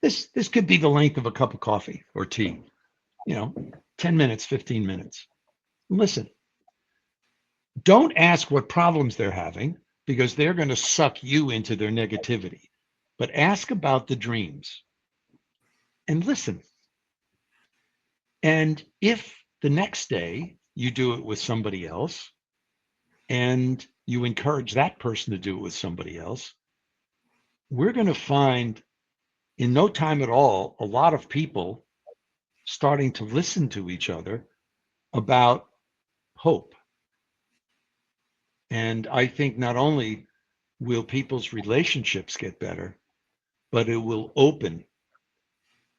[SPEAKER 2] This could be the length of a cup of coffee or tea, 10 minutes, 15 minutes. Listen. Don't ask what problems they're having, because they're going to suck you into their negativity. But ask about the dreams and listen. And if the next day you do it with somebody else and you encourage that person to do it with somebody else, we're going to find in no time at all a lot of people starting to listen to each other about hope. And I think not only will people's relationships get better, but it will open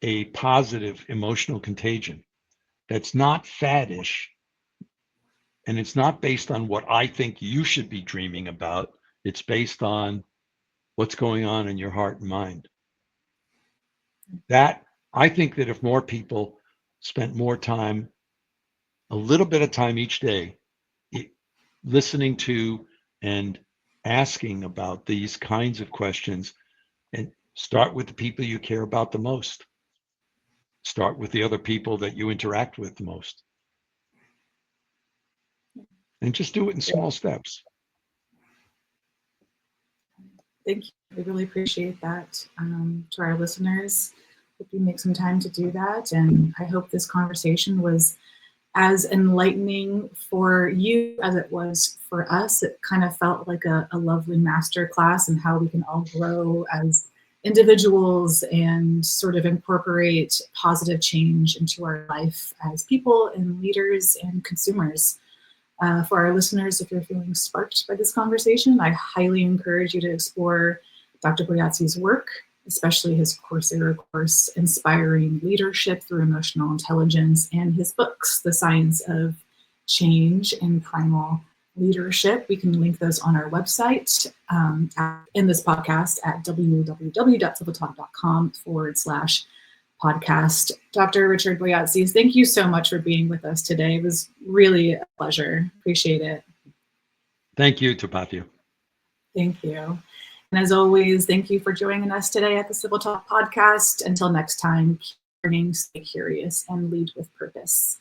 [SPEAKER 2] a positive emotional contagion that's not faddish, and it's not based on what I think you should be dreaming about. It's based on what's going on in your heart and mind. That, I think that if more people spent more time, a little bit of time each day, listening to and asking about these kinds of questions, and start with the people you care about the most. Start with the other people that you interact with the most. And just do it in small steps.
[SPEAKER 1] Thank you. We really appreciate that. To our listeners, hope you make some time to do that. And I hope this conversation was as enlightening for you as it was for us. It kind of felt like a lovely master class in how we can all grow as individuals and sort of incorporate positive change into our life as people and leaders and consumers. For our listeners, if you're feeling sparked by this conversation, I highly encourage you to explore Dr. Boyatzis' work, especially his Coursera course, Inspiring Leadership Through Emotional Intelligence, and his books, The Science of Change and Primal Leadership. We can link those on our website in this podcast at www.civiltalk.com/podcast. Dr. Richard Boyatzis, thank you so much for being with us today. It was really a pleasure. Appreciate it.
[SPEAKER 2] Thank you, Tapatio.
[SPEAKER 1] Thank you. And as always, thank you for joining us today at the Civil Talk podcast. Until next time, keep learning, stay curious, and lead with purpose.